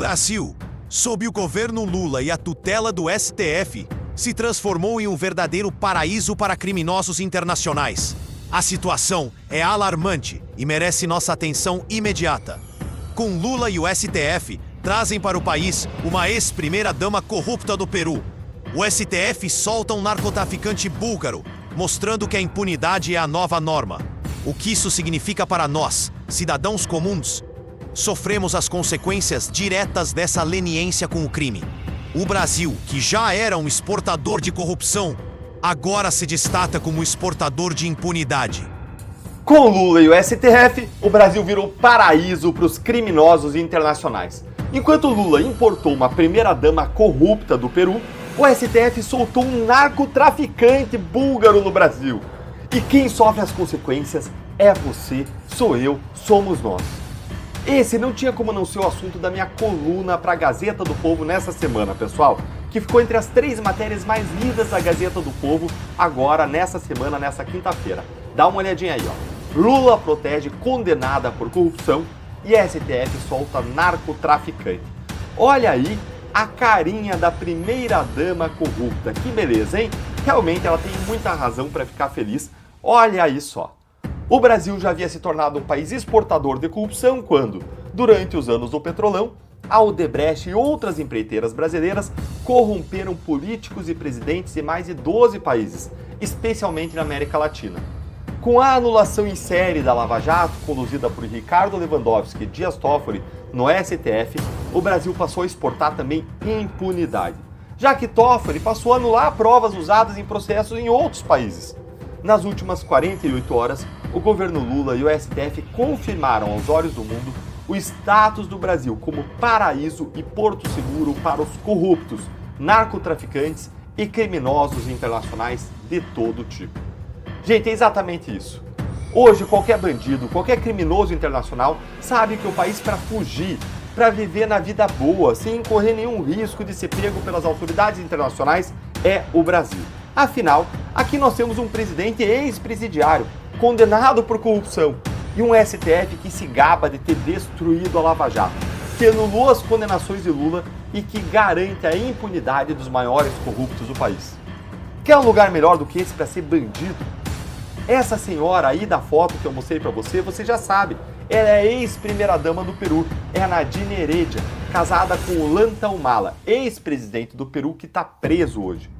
Brasil, sob o governo Lula e a tutela do STF, se transformou em um verdadeiro paraíso para criminosos internacionais. A situação é alarmante e merece nossa atenção imediata. Com Lula e o STF, trazem para o país uma ex-primeira-dama corrupta do Peru. O STF solta um narcotraficante búlgaro, mostrando que a impunidade é a nova norma. O que isso significa para nós, cidadãos comuns? Sofremos as consequências diretas dessa leniência com o crime. O Brasil, que já era um exportador de corrupção, agora se destaca como exportador de impunidade. Com Lula e o STF, o Brasil virou paraíso para os criminosos internacionais. Enquanto Lula importou uma primeira-dama corrupta do Peru, o STF soltou um narcotraficante búlgaro no Brasil. E quem sofre as consequências é você, sou eu, somos nós. Esse não tinha como não ser o assunto da minha coluna para a Gazeta do Povo nessa semana, pessoal, que ficou entre as 3 matérias mais lidas da Gazeta do Povo agora, nessa semana, nessa quinta-feira. Dá uma olhadinha aí, ó. Lula protege condenada por corrupção e STF solta narcotraficante. Olha aí a carinha da primeira-dama corrupta. Que beleza, hein? Realmente ela tem muita razão para ficar feliz. Olha aí só. O Brasil já havia se tornado um país exportador de corrupção quando, durante os anos do Petrolão, a Odebrecht e outras empreiteiras brasileiras corromperam políticos e presidentes de mais de 12 países, especialmente na América Latina. Com a anulação em série da Lava Jato, conduzida por Ricardo Lewandowski e Dias Toffoli no STF, o Brasil passou a exportar também impunidade, já que Toffoli passou a anular provas usadas em processos em outros países. Nas últimas 48 horas, o governo Lula e o STF confirmaram aos olhos do mundo o status do Brasil como paraíso e porto seguro para os corruptos, narcotraficantes e criminosos internacionais de todo tipo. Gente, é exatamente isso. Hoje, qualquer bandido, qualquer criminoso internacional sabe que o país para fugir, para viver na vida boa, sem correr nenhum risco de ser pego pelas autoridades internacionais, é o Brasil. Afinal, aqui nós temos um presidente ex-presidiário, condenado por corrupção, e um STF que se gaba de ter destruído a Lava Jato, que anulou as condenações de Lula e que garante a impunidade dos maiores corruptos do país. Quer um lugar melhor do que esse para ser bandido? Essa senhora aí da foto que eu mostrei para você já sabe. Ela é a ex-primeira-dama do Peru, é a Nadine Heredia, casada com o Ollanta Humala, ex-presidente do Peru que está preso hoje.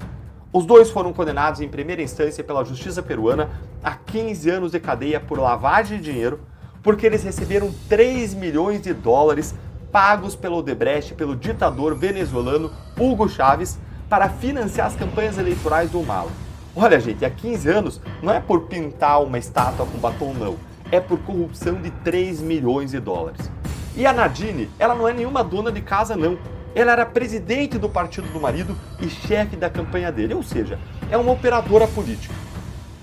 Os dois foram condenados em primeira instância pela justiça peruana a 15 anos de cadeia por lavagem de dinheiro, porque eles receberam 3 milhões de dólares pagos pelo Odebrecht, pelo ditador venezuelano Hugo Chávez, para financiar as campanhas eleitorais do Humala. Olha, gente, há 15 anos não é por pintar uma estátua com batom, não. É por corrupção de 3 milhões de dólares. E a Nadine, ela não é nenhuma dona de casa, não. Ela era presidente do partido do marido e chefe da campanha dele, ou seja, é uma operadora política.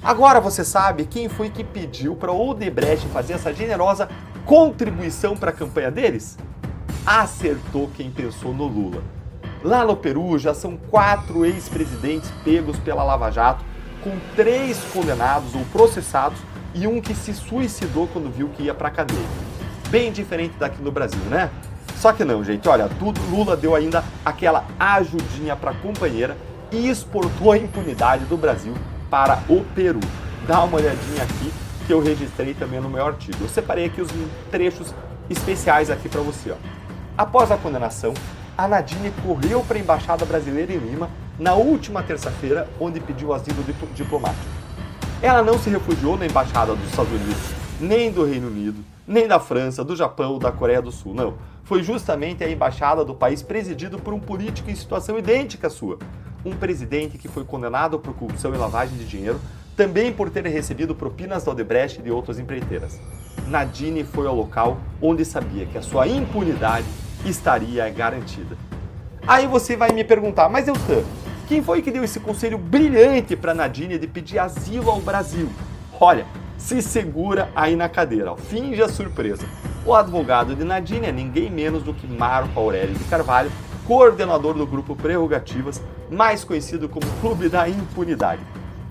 Agora você sabe quem foi que pediu para o Odebrecht fazer essa generosa contribuição para a campanha deles? Acertou quem pensou no Lula. Lá no Peru já são 4 ex-presidentes pegos pela Lava Jato, com 3 condenados ou processados e um que se suicidou quando viu que ia para a cadeia. Bem diferente daqui no Brasil, né? Só que não, gente, olha, Lula deu ainda aquela ajudinha para a companheira e exportou a impunidade do Brasil para o Peru. Dá uma olhadinha aqui que eu registrei também no meu artigo. Eu separei aqui os trechos especiais aqui para você, ó. Após a condenação, a Nadine correu para a Embaixada Brasileira em Lima na última terça-feira, onde pediu asilo diplomático. Ela não se refugiou na Embaixada dos Estados Unidos, nem do Reino Unido, nem da França, do Japão ou da Coreia do Sul, não. Foi justamente a embaixada do país presidido por um político em situação idêntica à sua. Um presidente que foi condenado por corrupção e lavagem de dinheiro, também por ter recebido propinas da Odebrecht e de outras empreiteiras. Nadine foi ao local onde sabia que a sua impunidade estaria garantida. Aí você vai me perguntar, mas Eltan, quem foi que deu esse conselho brilhante para Nadine de pedir asilo ao Brasil? Olha, se segura aí na cadeira, ó. Finge a surpresa. O advogado de Nadine é ninguém menos do que Marco Aurélio de Carvalho, coordenador do grupo Prerrogativas, mais conhecido como Clube da Impunidade.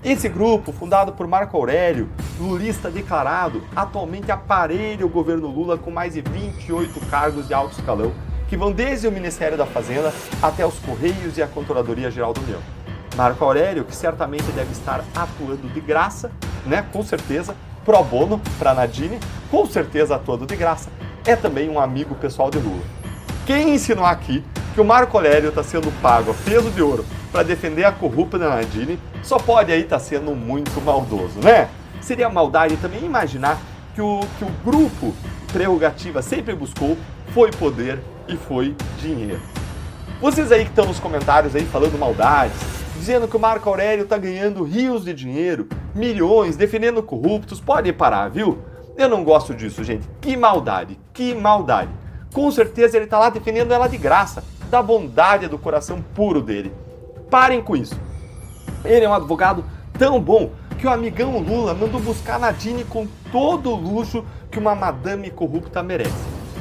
Esse grupo, fundado por Marco Aurélio, lulista declarado, atualmente aparelha o governo Lula com mais de 28 cargos de alto escalão que vão desde o Ministério da Fazenda até os Correios e a Controladoria Geral da União. Marco Aurélio, que certamente deve estar atuando de graça, né, com certeza, pro bono para Nadine, com certeza atuando de graça, é também um amigo pessoal de Lula. Quem insinuar aqui que o Marco Aurélio está sendo pago a peso de ouro para defender a corrupta da Nadine, só pode aí estar sendo muito maldoso, né? Seria maldade também imaginar que o grupo Prerrogativa sempre buscou foi poder e foi dinheiro. Vocês aí que estão nos comentários aí falando maldades, dizendo que o Marco Aurélio está ganhando rios de dinheiro, milhões, defendendo corruptos, pode parar, viu? Eu não gosto disso, gente. Que maldade, que maldade. Com certeza ele está lá defendendo ela de graça, da bondade do coração puro dele. Parem com isso. Ele é um advogado tão bom que o amigão Lula mandou buscar a Nadine com todo o luxo que uma madame corrupta merece.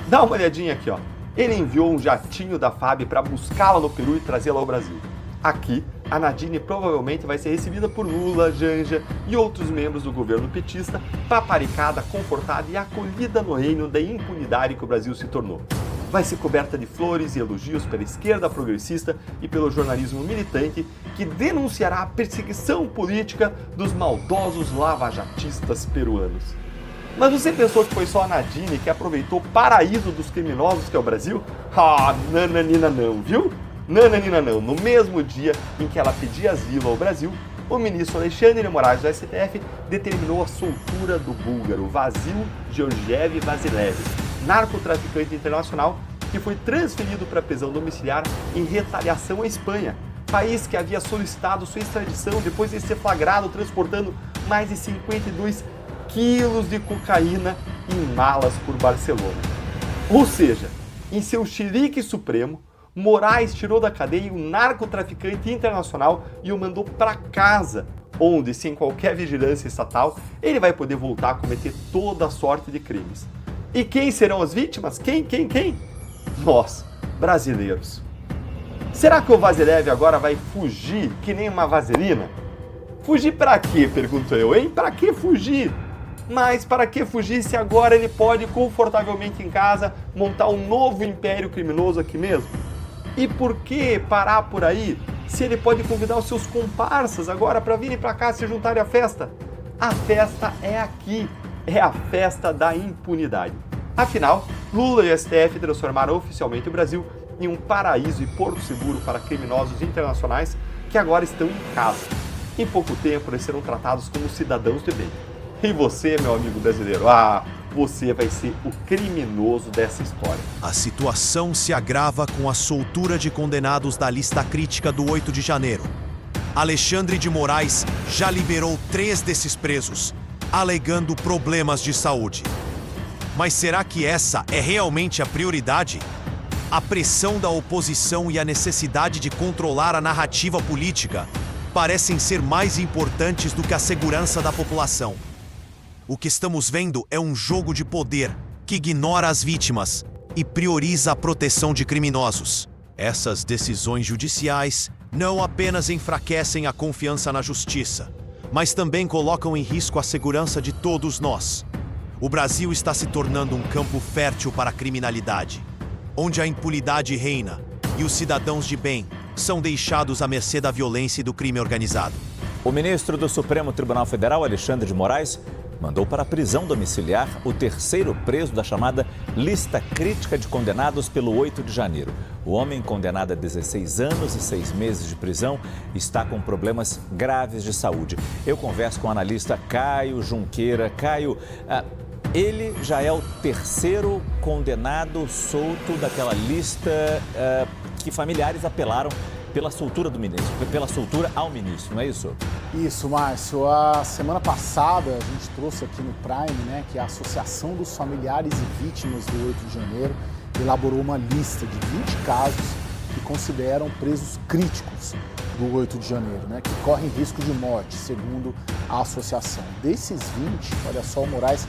Dá uma olhadinha aqui, ó. Ele enviou um jatinho da FAB para buscá-la no Peru e trazê-la ao Brasil. Aqui, a Nadine provavelmente vai ser recebida por Lula, Janja e outros membros do governo petista, paparicada, confortada e acolhida no reino da impunidade que o Brasil se tornou. Vai ser coberta de flores e elogios pela esquerda progressista e pelo jornalismo militante que denunciará a perseguição política dos maldosos lavajatistas peruanos. Mas você pensou que foi só a Nadine que aproveitou o paraíso dos criminosos que é o Brasil? Ah, nananina não, viu? Nananina não. No mesmo dia em que ela pedia asilo ao Brasil, o ministro Alexandre de Moraes do STF determinou a soltura do búlgaro Vasil Georgiev Vasilev, narcotraficante internacional que foi transferido para prisão domiciliar em retaliação à Espanha, país que havia solicitado sua extradição depois de ser flagrado transportando mais de 52 quilos de cocaína em malas por Barcelona. Ou seja, em seu chilique supremo, Moraes tirou da cadeia um narcotraficante internacional e o mandou para casa, onde, sem qualquer vigilância estatal, ele vai poder voltar a cometer toda a sorte de crimes. E quem serão as vítimas? Quem? Nós, brasileiros. Será que o Vasilev agora vai fugir que nem uma vaselina? Fugir para quê, pergunto eu, hein? Para que fugir? Mas para que fugir se agora ele pode confortavelmente em casa montar um novo império criminoso aqui mesmo? E por que parar por aí se ele pode convidar os seus comparsas agora para virem para cá se juntarem à festa? A festa é aqui, é a festa da impunidade. Afinal, Lula e o STF transformaram oficialmente o Brasil em um paraíso e porto seguro para criminosos internacionais que agora estão em casa. Em pouco tempo, eles serão tratados como cidadãos de bem. E você, meu amigo brasileiro, você vai ser o criminoso dessa história. A situação se agrava com a soltura de condenados da lista crítica do 8 de janeiro. Alexandre de Moraes já liberou 3 desses presos, alegando problemas de saúde. Mas será que essa é realmente a prioridade? A pressão da oposição e a necessidade de controlar a narrativa política parecem ser mais importantes do que a segurança da população. O que estamos vendo é um jogo de poder que ignora as vítimas e prioriza a proteção de criminosos. Essas decisões judiciais não apenas enfraquecem a confiança na justiça, mas também colocam em risco a segurança de todos nós. O Brasil está se tornando um campo fértil para a criminalidade, onde a impunidade reina e os cidadãos de bem são deixados à mercê da violência e do crime organizado. O ministro do Supremo Tribunal Federal, Alexandre de Moraes, mandou para a prisão domiciliar o terceiro preso da chamada lista crítica de condenados pelo 8 de janeiro. O homem, condenado a 16 anos e 6 meses de prisão, está com problemas graves de saúde. Eu converso com o analista Caio Junqueira. Caio, ele já é o terceiro condenado solto daquela lista que familiares apelaram pela soltura do ministro, pela soltura ao ministro, não é isso? Isso, Márcio. A semana passada a gente trouxe aqui no Prime, né, que a Associação dos Familiares e Vítimas do 8 de janeiro elaborou uma lista de 20 casos que consideram presos críticos do 8 de janeiro, né, que correm risco de morte, segundo a associação. Desses 20, olha só, o Moraes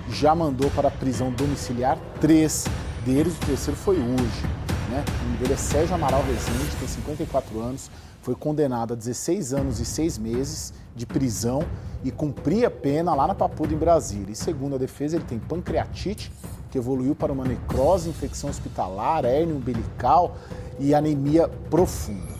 já mandou para a prisão domiciliar 3 deles, o terceiro foi hoje. O nome dele é Sérgio Amaral Rezende, tem 54 anos, foi condenado a 16 anos e 6 meses de prisão e cumpria pena lá na Papuda, em Brasília. E segundo a defesa, ele tem pancreatite, que evoluiu para uma necrose, infecção hospitalar, hérnia umbilical e anemia profunda.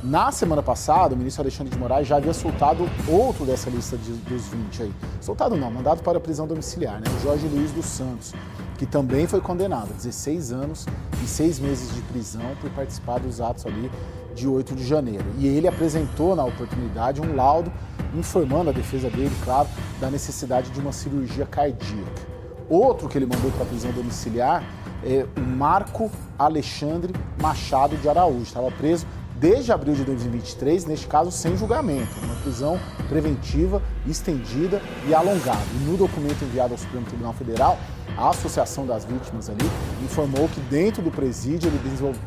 Na semana passada, o ministro Alexandre de Moraes já havia soltado outro dessa lista dos 20 aí. Soltado não, mandado para a prisão domiciliar, né? O Jorge Luiz dos Santos, que também foi condenado a 16 anos e 6 meses de prisão por participar dos atos ali de 8 de janeiro. E ele apresentou na oportunidade um laudo informando a defesa dele, claro, da necessidade de uma cirurgia cardíaca. Outro que ele mandou para a prisão domiciliar é o Marco Alexandre Machado de Araújo. Estava preso desde abril de 2023, neste caso sem julgamento, uma prisão preventiva, estendida e alongada. E no documento enviado ao Supremo Tribunal Federal, a Associação das Vítimas ali informou que dentro do presídio ele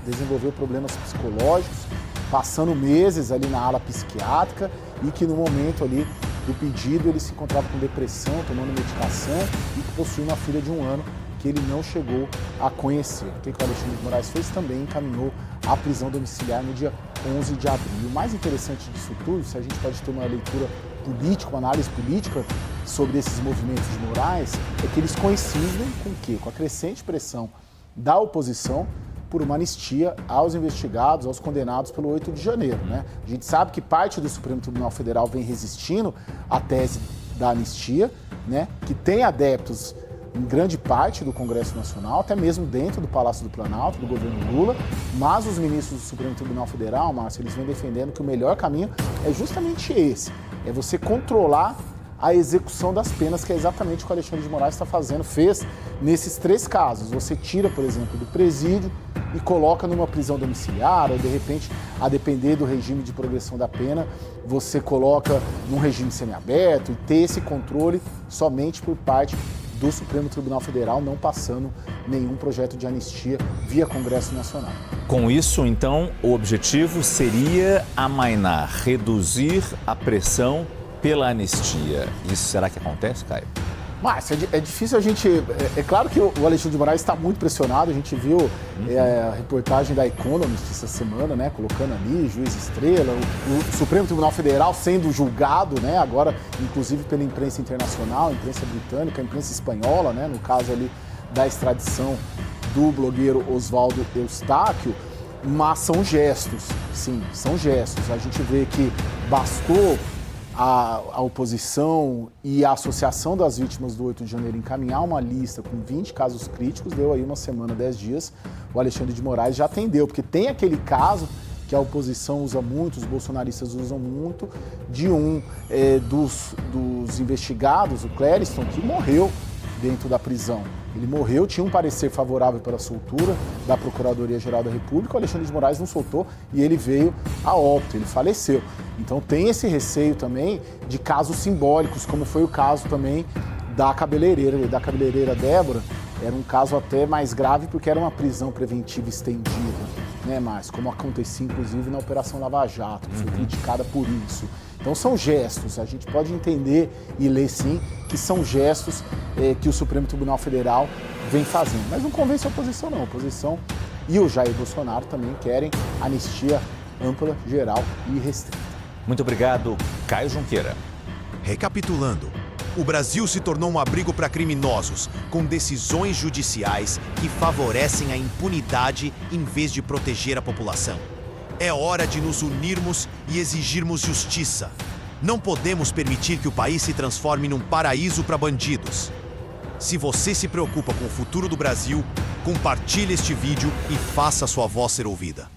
desenvolveu problemas psicológicos, passando meses ali na ala psiquiátrica e que no momento ali do pedido ele se encontrava com depressão, tomando medicação e que possuía uma filha de 1 ano que ele não chegou a conhecer. O que o Alexandre de Moraes fez? Também encaminhou à prisão domiciliar no dia 11 de abril. E o mais interessante disso tudo, se a gente pode ter uma leitura política, uma análise política sobre esses movimentos de Moraes, é que eles coincidem com o quê? Com a crescente pressão da oposição por uma anistia aos investigados, aos condenados pelo 8 de janeiro, né? A gente sabe que parte do Supremo Tribunal Federal vem resistindo à tese da anistia, né? Que tem adeptos em grande parte do Congresso Nacional, até mesmo dentro do Palácio do Planalto, do governo Lula, mas os ministros do Supremo Tribunal Federal, Márcio, eles vêm defendendo que o melhor caminho é justamente esse, é você controlar a execução das penas, que é exatamente o que o Alexandre de Moraes fez nesses 3 casos. Você tira, por exemplo, do presídio e coloca numa prisão domiciliar, ou de repente, a depender do regime de progressão da pena, você coloca num regime semiaberto e ter esse controle somente por parte do Supremo Tribunal Federal, não passando nenhum projeto de anistia via Congresso Nacional. Com isso, então, o objetivo seria amainar, reduzir a pressão pela anistia. Isso será que acontece, Caio? Mas é difícil a gente... É claro que o Alexandre de Moraes está muito pressionado. A gente viu a reportagem da Economist essa semana, né? Colocando ali juiz estrela, o Supremo Tribunal Federal sendo julgado, né? Agora, inclusive pela imprensa internacional, a imprensa britânica, a imprensa espanhola, né? No caso ali da extradição do blogueiro Oswaldo Eustáquio. Mas são gestos, sim, são gestos. A gente vê que bastou a oposição e a Associação das Vítimas do 8 de janeiro encaminhar uma lista com 20 casos críticos, deu aí uma semana, 10 dias, o Alexandre de Moraes já atendeu, porque tem aquele caso que a oposição usa muito, os bolsonaristas usam muito, de dos investigados, o Clériston, que morreu dentro da prisão. Ele morreu, tinha um parecer favorável para a soltura da Procuradoria-Geral da República, o Alexandre de Moraes não soltou e ele veio a óbito, ele faleceu. Então tem esse receio também de casos simbólicos, como foi o caso também da cabeleireira Débora. Era um caso até mais grave porque era uma prisão preventiva estendida, né, Márcio? Como acontecia inclusive na Operação Lava Jato, que foi criticada por isso. Então são gestos, a gente pode entender e ler sim que são gestos que o Supremo Tribunal Federal vem fazendo. Mas não convence a oposição não, a oposição e o Jair Bolsonaro também querem anistia ampla, geral e restrita. Muito obrigado, Caio Junqueira. Recapitulando, o Brasil se tornou um abrigo para criminosos, com decisões judiciais que favorecem a impunidade em vez de proteger a população. É hora de nos unirmos e exigirmos justiça. Não podemos permitir que o país se transforme num paraíso para bandidos. Se você se preocupa com o futuro do Brasil, compartilhe este vídeo e faça sua voz ser ouvida.